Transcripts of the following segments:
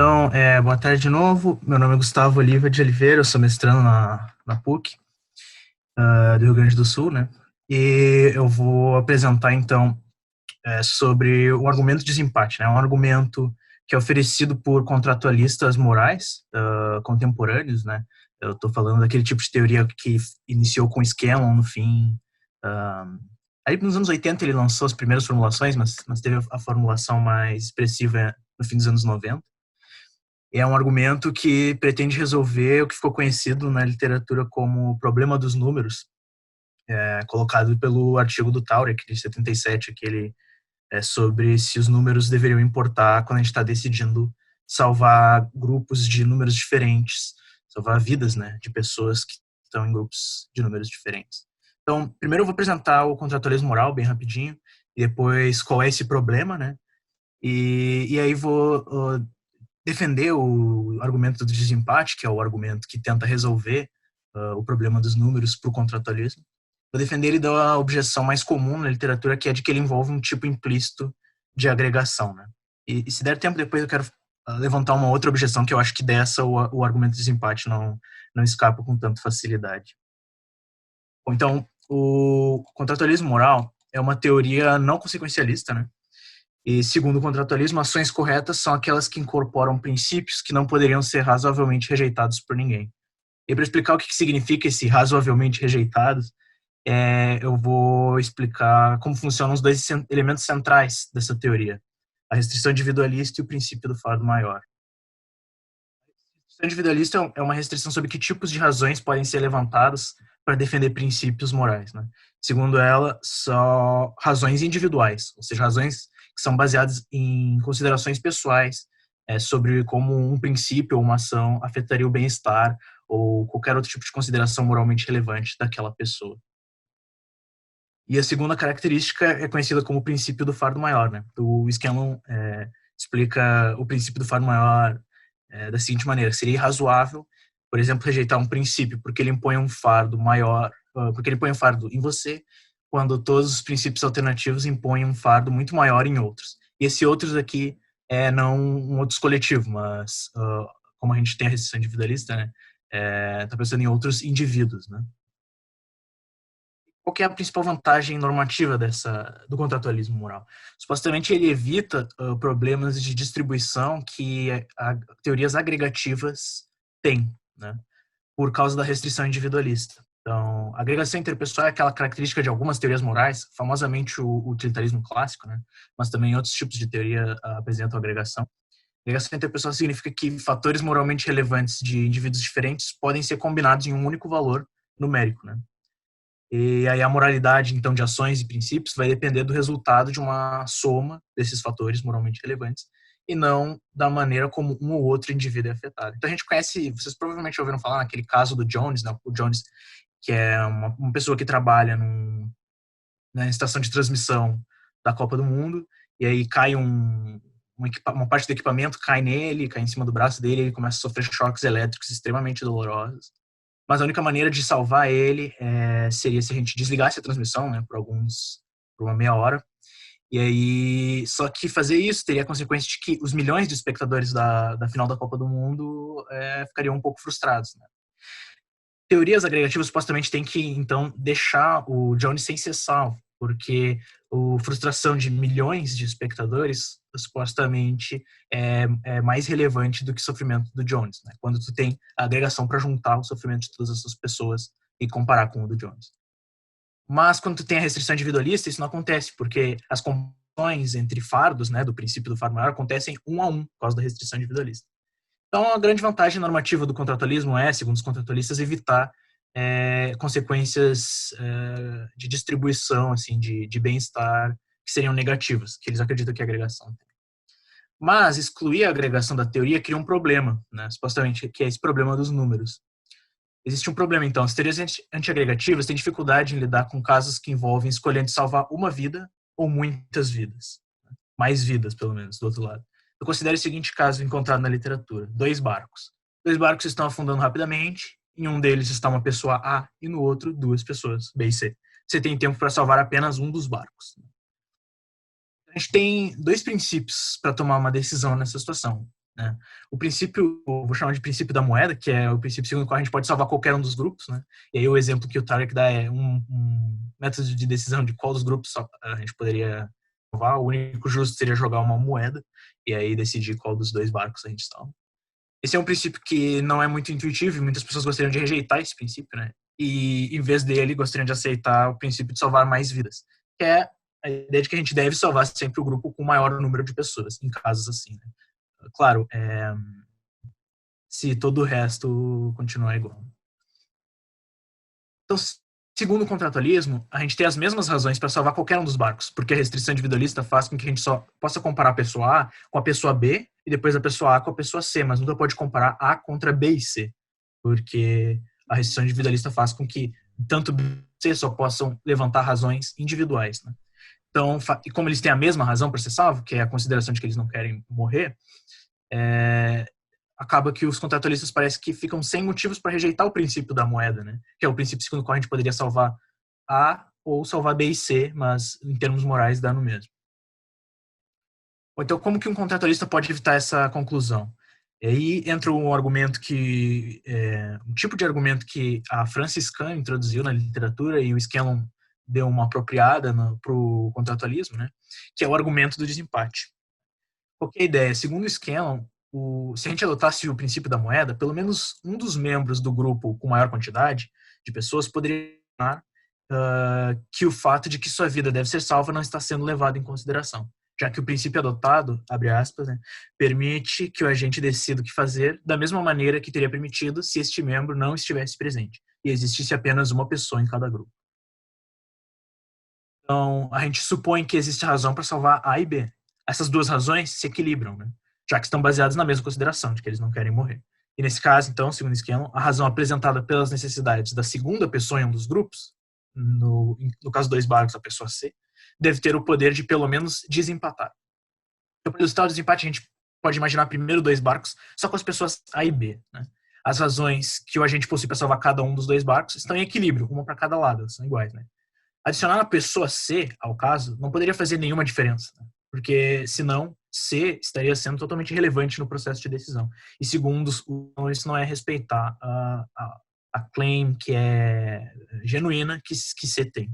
Então, boa tarde de novo. Meu nome é Gustavo Oliva de Oliveira, eu sou mestrando na PUC, do Rio Grande do Sul, né? E eu vou apresentar, então, sobre o argumento de desempate, né? Um argumento que é oferecido por contratualistas morais contemporâneos, né? Eu estou falando daquele tipo de teoria que iniciou com Scanlon no fim. Aí nos anos 80 ele lançou as primeiras formulações, mas teve a formulação mais expressiva no fim dos anos 90. É um argumento que pretende resolver o que ficou conhecido na literatura como o problema dos números, colocado pelo artigo do Taurer, de 77, aquele sobre se os números deveriam importar quando a gente está decidindo salvar grupos de números diferentes, salvar vidas, né, de pessoas que estão em grupos de números diferentes. Então, primeiro eu vou apresentar o contratualismo moral bem rapidinho, e depois qual é esse problema, né, e aí vou defender o argumento do desempate, que é o argumento que tenta resolver o problema dos números para o contratualismo. Vou defender ele da objeção mais comum na literatura, que é de que ele envolve um tipo implícito de agregação, né? E se der tempo depois eu quero levantar uma outra objeção que eu acho que dessa o argumento de desempate não escapa com tanta facilidade. Bom, então, o contratualismo moral é uma teoria não consequencialista, né? E, segundo o contratualismo, ações corretas são aquelas que incorporam princípios que não poderiam ser razoavelmente rejeitados por ninguém. E para explicar o que significa esse razoavelmente rejeitados, eu vou explicar como funcionam os dois elementos centrais dessa teoria: a restrição individualista e o princípio do fardo maior. A restrição individualista é uma restrição sobre que tipos de razões podem ser levantadas para defender princípios morais, né? Segundo ela, só razões individuais, ou seja, razões que são baseadas em considerações pessoais sobre como um princípio ou uma ação afetaria o bem-estar ou qualquer outro tipo de consideração moralmente relevante daquela pessoa. E a segunda característica é conhecida como o princípio do fardo maior, né? O Scanlon explica o princípio do fardo maior da seguinte maneira: seria irrazoável, por exemplo, rejeitar um princípio porque ele impõe um fardo maior, porque ele impõe um fardo em você, quando todos os princípios alternativos impõem um fardo muito maior em outros. E esse outros aqui é não um outros coletivo, mas como a gente tem a restrição individualista, né? Está pensando em outros indivíduos, né? Qual que é a principal vantagem normativa do contratualismo moral? Supostamente ele evita problemas de distribuição que teorias agregativas têm, né, por causa da restrição individualista. Então, a agregação interpessoal é aquela característica de algumas teorias morais, famosamente o utilitarismo clássico, né, mas também outros tipos de teoria apresentam agregação. Agregação interpessoal significa que fatores moralmente relevantes de indivíduos diferentes podem ser combinados em um único valor numérico, né? E aí a moralidade, então, de ações e princípios vai depender do resultado de uma soma desses fatores moralmente relevantes e não da maneira como um ou outro indivíduo é afetado. Então a gente conhece, vocês provavelmente ouviram falar naquele caso do Jones, né? O Jones, que é uma pessoa que trabalha na estação de transmissão da Copa do Mundo, e aí cai uma parte do equipamento cai nele, cai em cima do braço dele, ele começa a sofrer choques elétricos extremamente dolorosos. Mas a única maneira de salvar ele seria se a gente desligasse a transmissão, né, por uma meia hora. E aí, só que fazer isso teria a consequência de que os milhões de espectadores da final da Copa do Mundo ficariam um pouco frustrados, né? Teorias agregativas supostamente têm que, então, deixar o Jones sem ser salvo, porque a frustração de milhões de espectadores supostamente é mais relevante do que o sofrimento do Jones, né? Quando tu tem a agregação para juntar o sofrimento de todas essas pessoas e comparar com o do Jones. Mas quando tu tem a restrição individualista, isso não acontece, porque as comparações entre fardos, né, do princípio do fardo maior, acontecem um a um por causa da restrição individualista. Então, a grande vantagem normativa do contratualismo é, segundo os contratualistas, evitar consequências de distribuição, assim, de bem-estar que seriam negativas, que eles acreditam que a agregação tem. Mas excluir a agregação da teoria cria um problema, né, supostamente, que é esse problema dos números. Existe um problema, então. As teorias antiagregativas têm dificuldade em lidar com casos que envolvem escolher entre salvar uma vida ou muitas vidas. Mais vidas, pelo menos, do outro lado. Eu considero o seguinte caso encontrado na literatura: dois barcos. Dois barcos estão afundando rapidamente. Em um deles está uma pessoa A e no outro duas pessoas, B e C. Você tem tempo para salvar apenas um dos barcos. A gente tem dois princípios para tomar uma decisão nessa situação. né? O princípio, vou chamar de princípio da moeda, que é o princípio segundo o qual a gente pode salvar qualquer um dos grupos, né? E aí o exemplo que o Tarek dá é um método de decisão de qual dos grupos a gente poderia salvar. O único justo seria jogar uma moeda e aí decidir qual dos dois barcos a gente salva. Esse é um princípio que não é muito intuitivo e muitas pessoas gostariam de rejeitar esse princípio, né? E, em vez dele, gostariam de aceitar o princípio de salvar mais vidas, que é a ideia de que a gente deve salvar sempre o grupo com o maior número de pessoas, em casos assim, né? Claro, se todo o resto continuar igual. Então, segundo o contratualismo, a gente tem as mesmas razões para salvar qualquer um dos barcos, porque a restrição individualista faz com que a gente só possa comparar a pessoa A com a pessoa B e depois a pessoa A com a pessoa C, mas nunca pode comparar A contra B e C, porque a restrição individualista faz com que tanto B e C só possam levantar razões individuais, né? Então, e como eles têm a mesma razão para ser salvo, que é a consideração de que eles não querem morrer, acaba que os contratualistas parece que ficam sem motivos para rejeitar o princípio da moeda, né? Que é o princípio segundo o qual a gente poderia salvar A ou salvar B e C, mas em termos morais dá no mesmo. Então, como que um contratualista pode evitar essa conclusão? E aí entra um argumento um tipo de argumento que a Francis Kahn introduziu na literatura e o Scanlon deu uma apropriada para o contratualismo, né? Que é o argumento do desempate. Qual que é a ideia? Segundo o Scanlon, se a gente adotasse o princípio da moeda, pelo menos um dos membros do grupo com maior quantidade de pessoas poderia que o fato de que sua vida deve ser salva não está sendo levado em consideração, já que o princípio adotado, abre aspas, né, permite que o agente decida o que fazer da mesma maneira que teria permitido se este membro não estivesse presente e existisse apenas uma pessoa em cada grupo. Então, a gente supõe que existe razão para salvar A e B. Essas duas razões se equilibram, né? Já que estão baseadas na mesma consideração, de que eles não querem morrer. E nesse caso, então, segundo o esquema, a razão apresentada pelas necessidades da segunda pessoa em um dos grupos, no caso dois barcos, a pessoa C, deve ter o poder de pelo menos desempatar. Então, para ilustrar o desempate, a gente pode imaginar primeiro dois barcos só com as pessoas A e B, né? As razões que o agente possui para salvar cada um dos dois barcos estão em equilíbrio, uma para cada lado, são iguais, né? Adicionar a pessoa C ao caso não poderia fazer nenhuma diferença, né? Porque senão C estaria sendo totalmente relevante no processo de decisão. E segundo, isso não é respeitar a claim que é genuína que C tem.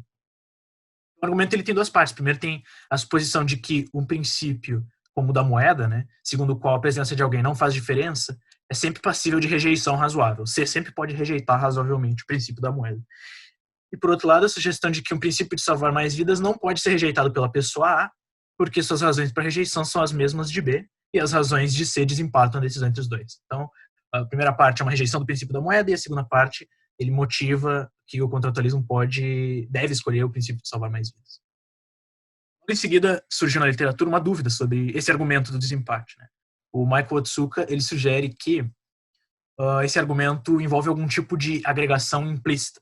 O argumento ele tem duas partes. Primeiro tem a suposição de que um princípio como o da moeda, né, segundo o qual a presença de alguém não faz diferença, é sempre passível de rejeição razoável. C sempre pode rejeitar razoavelmente o princípio da moeda. E, por outro lado, a sugestão de que um princípio de salvar mais vidas não pode ser rejeitado pela pessoa A, porque suas razões para rejeição são as mesmas de B, e as razões de C desempatam a decisão entre os dois. Então, a primeira parte é uma rejeição do princípio da moeda, e a segunda parte, ele motiva que o contratualismo deve escolher o princípio de salvar mais vidas. Em seguida, surgiu na literatura uma dúvida sobre esse argumento do desempate, né? O Michael Otsuka, ele sugere que esse argumento envolve algum tipo de agregação implícita,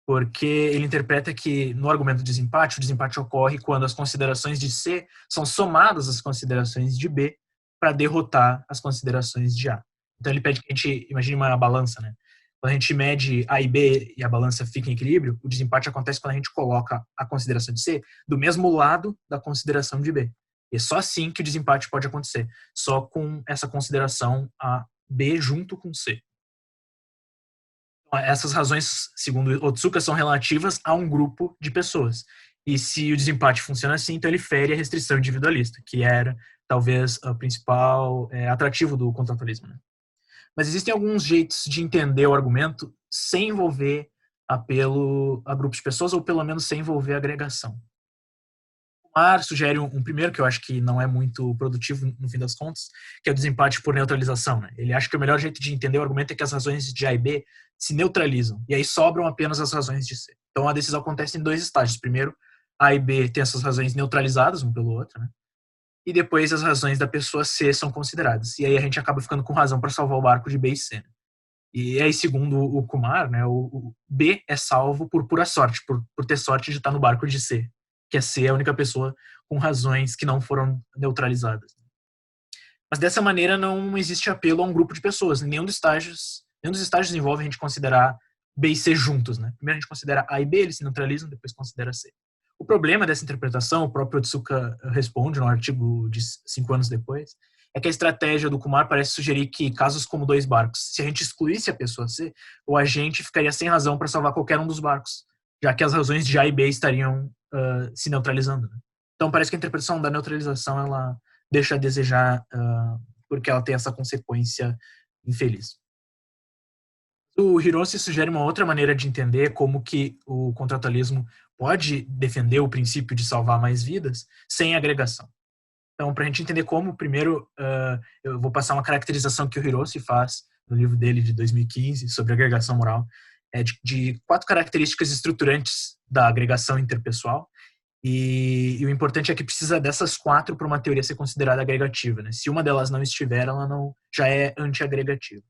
porque ele interpreta que no argumento do desempate, o desempate ocorre quando as considerações de C são somadas às considerações de B para derrotar as considerações de A. Então ele pede que a gente imagine uma balança, né? Quando a gente mede A e B e a balança fica em equilíbrio, o desempate acontece quando a gente coloca a consideração de C do mesmo lado da consideração de B. E é só assim que o desempate pode acontecer, só com essa consideração a B junto com C. Essas razões, segundo Otsuka, são relativas a um grupo de pessoas. E se o desempate funciona assim, então ele fere a restrição individualista, que era talvez o principal atrativo do contratualismo, né? Mas existem alguns jeitos de entender o argumento sem envolver apelo a grupos de pessoas, ou pelo menos sem envolver agregação. O Mar sugere um primeiro, que eu acho que não é muito produtivo no fim das contas, que é o desempate por neutralização, né? Ele acha que o melhor jeito de entender o argumento é que as razões de A e B se neutralizam, e aí sobram apenas as razões de C. Então a decisão acontece em dois estágios. Primeiro, A e B têm essas razões neutralizadas um pelo outro, né? E depois as razões da pessoa C são consideradas. E aí a gente acaba ficando com razão para salvar o barco de B e C, né? E aí, segundo o Kumar, né, o B é salvo por pura sorte, por ter sorte de estar no barco de C, que é C a única pessoa com razões que não foram neutralizadas. Mas dessa maneira não existe apelo a um grupo de pessoas. Nenhum dos estágios envolve a gente considerar B e C juntos, né? Primeiro a gente considera A e B, eles se neutralizam, depois considera C. O problema dessa interpretação, o próprio Otsuka responde no artigo de 5 anos depois, é que a estratégia do Kumar parece sugerir que casos como dois barcos, se a gente excluísse a pessoa C, o agente ficaria sem razão para salvar qualquer um dos barcos, já que as razões de A e B estariam se neutralizando. Né? Então parece que a interpretação da neutralização ela deixa a desejar porque ela tem essa consequência infeliz. O Hirose sugere uma outra maneira de entender como que o contratualismo pode defender o princípio de salvar mais vidas sem agregação. Então, para a gente entender como, primeiro, eu vou passar uma caracterização que o Hirose faz no livro dele de 2015 sobre agregação moral, de 4 características estruturantes da agregação interpessoal. E o importante é que precisa dessas 4 para uma teoria ser considerada agregativa. Né? Se uma delas não estiver, ela não já é anti-agregativa.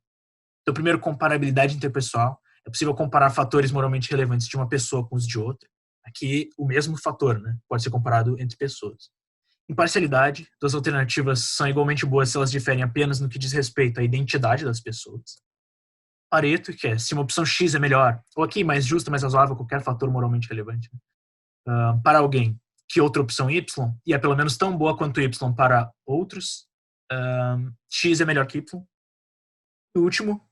Então, primeiro, comparabilidade interpessoal. É possível comparar fatores moralmente relevantes de uma pessoa com os de outra. Aqui, o mesmo fator, né? Pode ser comparado entre pessoas. Imparcialidade. 2 alternativas são igualmente boas se elas diferem apenas no que diz respeito à identidade das pessoas. Pareto, que é se uma opção X é melhor, ou aqui mais justa, mais razoável, qualquer fator moralmente relevante, para alguém que outra opção Y, e é pelo menos tão boa quanto Y para outros, X é melhor que Y. E o último,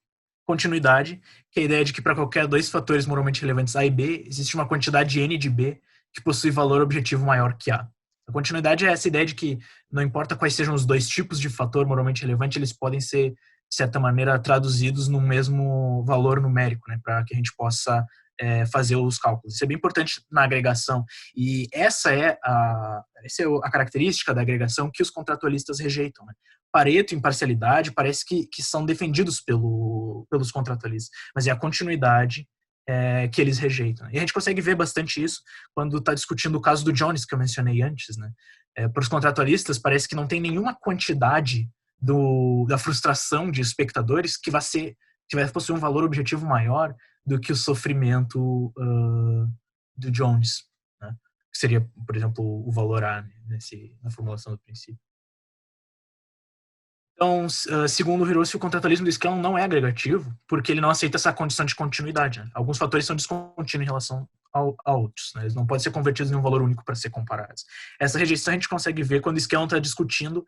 continuidade, que é a ideia de que para qualquer 2 fatores moralmente relevantes A e B, existe uma quantidade N de B que possui valor objetivo maior que A. A continuidade é essa ideia de que não importa quais sejam os 2 tipos de fator moralmente relevante, eles podem ser, de certa maneira, traduzidos no mesmo valor numérico, né, para que a gente possa fazer os cálculos. Isso é bem importante na agregação. E essa é a característica da agregação que os contratualistas rejeitam. Né? Pareto e imparcialidade parece que são defendidos pelos contratualistas, mas é a continuidade que eles rejeitam. E a gente consegue ver bastante isso quando está discutindo o caso do Jones, que eu mencionei antes. Né? Para os contratualistas, parece que não tem nenhuma quantidade da frustração de espectadores que vai possuir um valor objetivo maior do que o sofrimento do Jones, né? Que seria, por exemplo, o valor A na formulação do princípio. Então, segundo o Hirose, o contratualismo do Scanlon não é agregativo, porque ele não aceita essa condição de continuidade. Né? Alguns fatores são descontínuos em relação a outros. Né? Eles não podem ser convertidos em um valor único para ser comparados. Essa rejeição a gente consegue ver quando o Scanlon está discutindo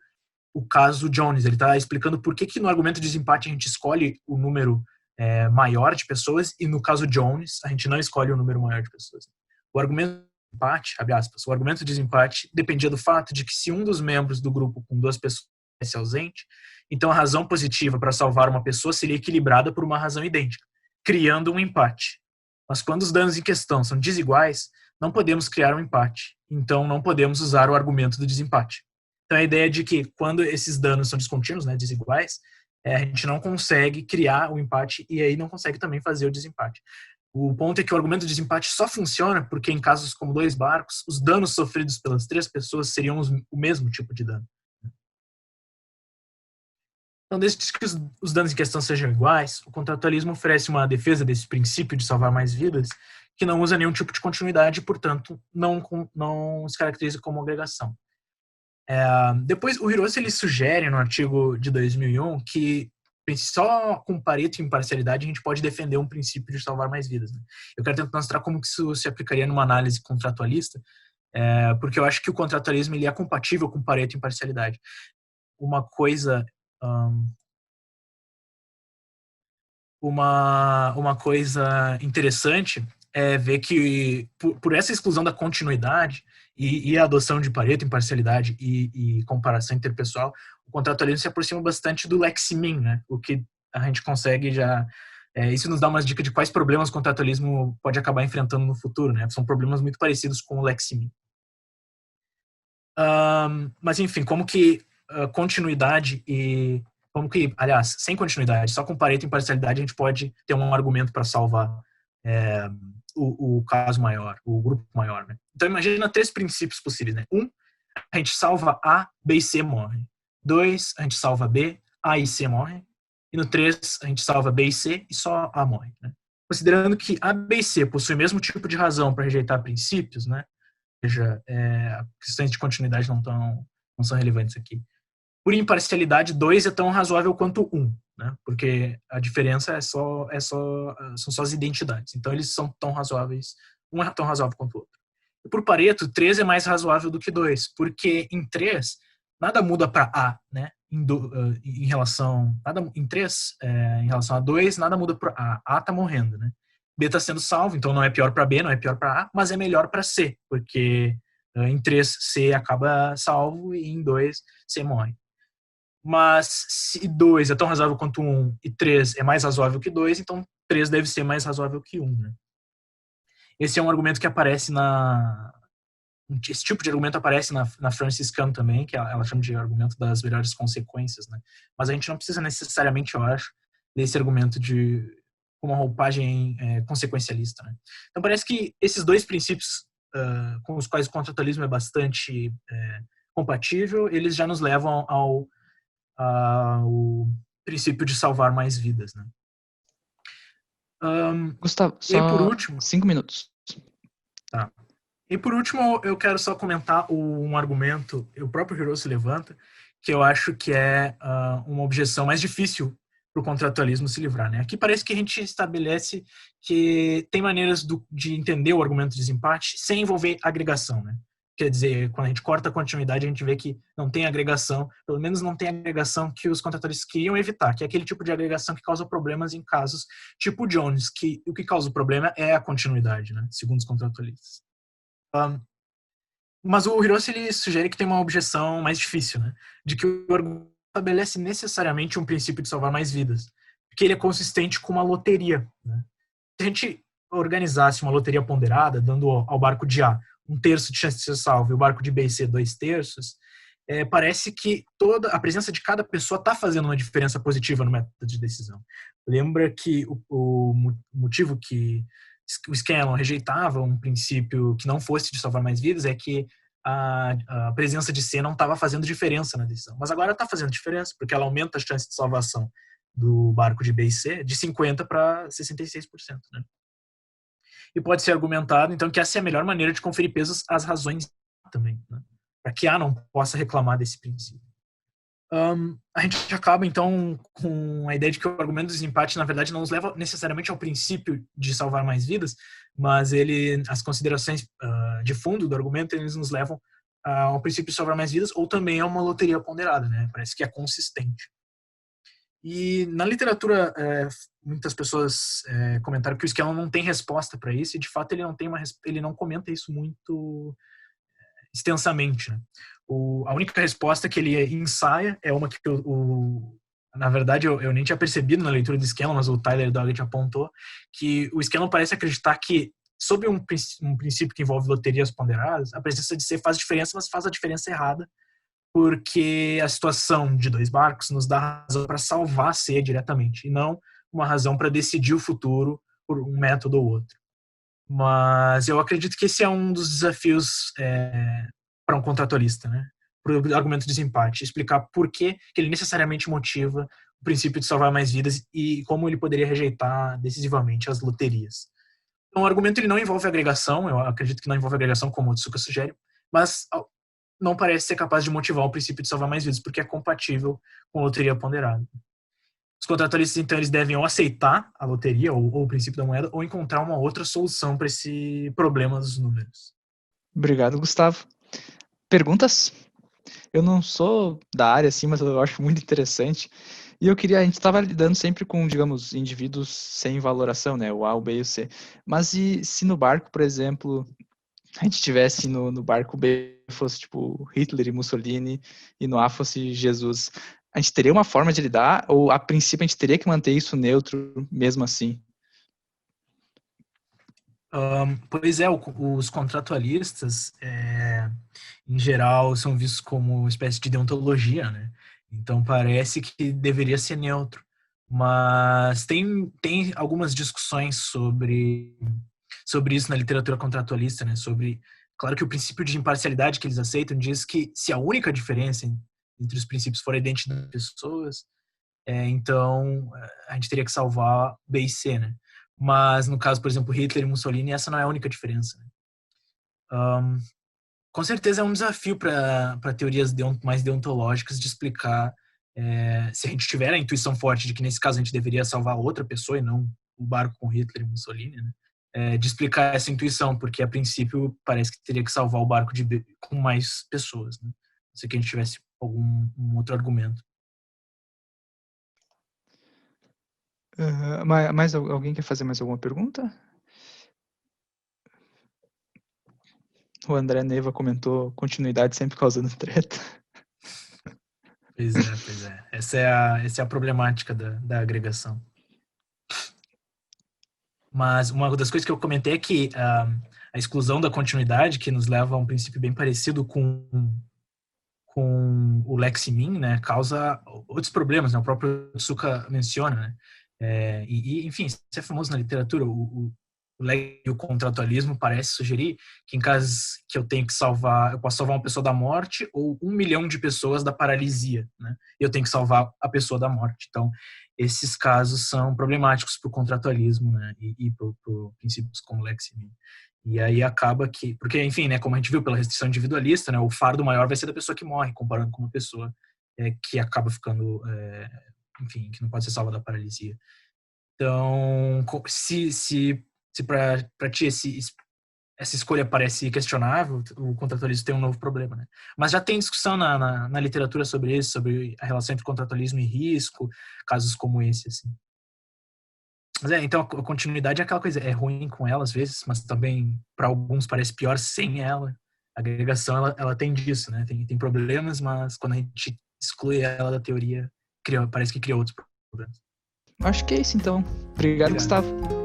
o caso Jones. Ele está explicando por que no argumento de desempate a gente escolhe o número maior de pessoas e no caso Jones a gente não escolhe o número maior de pessoas. O argumento de desempate, abre aspas, o argumento de desempate dependia do fato de que se um dos membros do grupo com 2 pessoas estivesse ausente, então a razão positiva para salvar uma pessoa seria equilibrada por uma razão idêntica, criando um empate. Mas quando os danos em questão são desiguais, não podemos criar um empate. Então não podemos usar o argumento do desempate. Então a ideia de que quando esses danos são descontínuos, né, desiguais, a gente não consegue criar o empate e aí não consegue também fazer o desempate. O ponto é que o argumento de desempate só funciona porque em casos como 2 barcos, os danos sofridos pelas 3 pessoas seriam o mesmo tipo de dano. Então, desde que os danos em questão sejam iguais, o contratualismo oferece uma defesa desse princípio de salvar mais vidas que não usa nenhum tipo de continuidade e, portanto, não se caracteriza como agregação. Depois, o Hirose ele sugere no artigo de 2001 que só com Pareto e imparcialidade a gente pode defender um princípio de salvar mais vidas. Né? Eu quero tentar mostrar como que isso se aplicaria numa análise contratualista, porque eu acho que o contratualismo ele é compatível com Pareto e imparcialidade. Uma coisa interessante é ver que por essa exclusão da continuidade e a adoção de Pareto, imparcialidade e comparação interpessoal, o contratualismo se aproxima bastante do Lex-Min, né? O que a gente consegue já... isso nos dá umas dicas de quais problemas o contratualismo pode acabar enfrentando no futuro, né? São problemas muito parecidos com o Lex-Min. Mas, enfim, como que continuidade e... aliás, sem continuidade, só com Pareto e imparcialidade, a gente pode ter um argumento para salvar o caso maior, o grupo maior. Né? Então, imagina 3 princípios possíveis. Né? 1, a gente salva A, B e C morrem. 2, a gente salva B, A e C morrem. E no 3, a gente salva B e C e só A morre. Né? Considerando que A, B e C possuem o mesmo tipo de razão para rejeitar princípios, né? Ou seja, questões de continuidade não são relevantes aqui. Por imparcialidade, 2 é tão razoável quanto 1, né? Porque a diferença são só as identidades. Então, eles são tão razoáveis, um é tão razoável quanto o outro. E por Pareto, 3 é mais razoável do que 2, porque em 3, nada muda para A, né? em relação em 3, em relação a 2, nada muda para A. A tá morrendo, né? B está sendo salvo, então não é pior para B, não é pior para A, mas é melhor para C, porque em 3 C acaba salvo e em 2 C morre. Mas se 2 é tão razoável quanto 1 e 3 é mais razoável que 2, então 3 deve ser mais razoável que 1, né? Esse é um argumento que aparece esse tipo de argumento aparece na Francis Kahn também, que ela chama de argumento das melhores consequências, né? Mas a gente não precisa necessariamente, eu acho, desse argumento de uma roupagem consequencialista, né? Então parece que esses dois princípios com os quais o contratualismo é bastante compatível, eles já nos levam ao princípio de salvar mais vidas, né? Gustavo, E por só último, 5 minutos. tá. E por último, eu quero só comentar um argumento, o próprio Hirose levanta, que eu acho que é uma objeção mais difícil para o contratualismo se livrar, né? Aqui parece que a gente estabelece que tem maneiras de entender o argumento de desempate sem envolver agregação, né? Quer dizer, quando a gente corta a continuidade, a gente vê que não tem agregação, pelo menos não tem agregação que os contratualistas queriam evitar, que é aquele tipo de agregação que causa problemas em casos tipo Jones, que o que causa o problema é a continuidade, né? Segundo os contratualistas. Mas o Hirose ele sugere que tem uma objeção mais difícil, né? De que o argumento estabelece necessariamente um princípio de salvar mais vidas, porque ele é consistente com uma loteria, né? Se a gente organizasse uma loteria ponderada, dando ao barco de A 1/3 de chance de ser salvo e o barco de B e C 2/3, parece que toda a presença de cada pessoa está fazendo uma diferença positiva no método de decisão. Lembra que o motivo que o Scanlon rejeitava um princípio que não fosse de salvar mais vidas é que a presença de C não estava fazendo diferença na decisão. Mas agora está fazendo diferença, porque ela aumenta a chance de salvação do barco de B e C de 50% para 66%. Né? E pode ser argumentado, então, que essa é a melhor maneira de conferir pesos às razões também, né? Para que A não possa reclamar desse princípio. A gente acaba, então, com a ideia de que o argumento do desempate, na verdade, não nos leva necessariamente ao princípio de salvar mais vidas, mas as considerações de fundo do argumento, eles nos levam ao princípio de salvar mais vidas ou também a uma loteria ponderada, né? Parece que é consistente. E na literatura, muitas pessoas comentaram que o Scanlon não tem resposta para isso, e de fato ele não comenta isso muito extensamente. Né? A única resposta que ele ensaia é uma que na verdade eu nem tinha percebido na leitura do Scanlon, mas o Tyler Doggett apontou, que o Scanlon parece acreditar que, sob um princípio que envolve loterias ponderadas, a presença de C faz diferença, mas faz a diferença errada, porque a situação de dois barcos nos dá razão para salvar C diretamente, e não uma razão para decidir o futuro por um método ou outro. Mas eu acredito que esse é um dos desafios para um contratualista, né? Para o argumento de desempate, explicar por que ele necessariamente motiva o princípio de salvar mais vidas e como ele poderia rejeitar decisivamente as loterias. Então, o argumento ele não envolve agregação, eu acredito que não envolve agregação, como o Otsuka sugere, mas não parece ser capaz de motivar o princípio de salvar mais vidas, porque é compatível com a loteria ponderada. Os contratualistas, então, eles devem ou aceitar a loteria ou o princípio da moeda ou encontrar uma outra solução para esse problema dos números. Obrigado, Gustavo. Perguntas? Eu não sou da área, assim, mas eu acho muito interessante. E a gente estava lidando sempre com, digamos, indivíduos sem valoração, né? O A, o B e o C. Mas e se no barco, por exemplo, a gente tivesse no barco B fosse, tipo, Hitler e Mussolini, e no A fosse Jesus, a gente teria uma forma de lidar? Ou, a princípio, a gente teria que manter isso neutro mesmo assim? Pois é, os contratualistas, em geral, são vistos como uma espécie de deontologia, né? Então parece que deveria ser neutro. Mas tem algumas discussões sobre isso na literatura contratualista, né? Claro que o princípio de imparcialidade que eles aceitam diz que se a única diferença entre os princípios for a identidade das pessoas, então a gente teria que salvar B e C, né? Mas no caso, por exemplo, Hitler e Mussolini, essa não é a única diferença. Né? Com certeza é um desafio para teorias mais deontológicas de explicar se a gente tiver a intuição forte de que nesse caso a gente deveria salvar outra pessoa e não o barco com Hitler e Mussolini, né? De explicar essa intuição, porque a princípio parece que teria que salvar o barco com mais pessoas, né? Se que a gente tivesse algum outro argumento. Alguém quer fazer mais alguma pergunta? O André Neiva comentou continuidade sempre causando treta. Pois é, pois é. Essa é a problemática da agregação. Mas uma das coisas que eu comentei é que a exclusão da continuidade, que nos leva a um princípio bem parecido com o Leximin, né, causa outros problemas, né? O próprio Tsuka menciona, né? Enfim, isso é famoso na literatura. O contratualismo parece sugerir que em casos que eu posso salvar uma pessoa da morte ou 1 milhão de pessoas da paralisia, né? E eu tenho que salvar a pessoa da morte. Então, esses casos são problemáticos para o contratualismo, né? E para princípios como Leximin. E aí acaba que, porque enfim, né, como a gente viu pela restrição individualista, né, o fardo maior vai ser da pessoa que morre, comparando com uma pessoa que acaba ficando, enfim, que não pode ser salva da paralisia. Então, se para ti essa escolha parece questionável, o contratualismo tem um novo problema, né? Mas já tem discussão na literatura sobre isso, sobre a relação entre contratualismo e risco, casos como esse, assim. Mas então a continuidade é aquela coisa, é ruim com ela às vezes, mas também para alguns parece pior sem ela. A agregação, ela tem disso, né? Tem problemas, mas quando a gente exclui ela da teoria, parece que cria outros problemas. Acho que é isso então. Obrigado, Obrigado. Gustavo.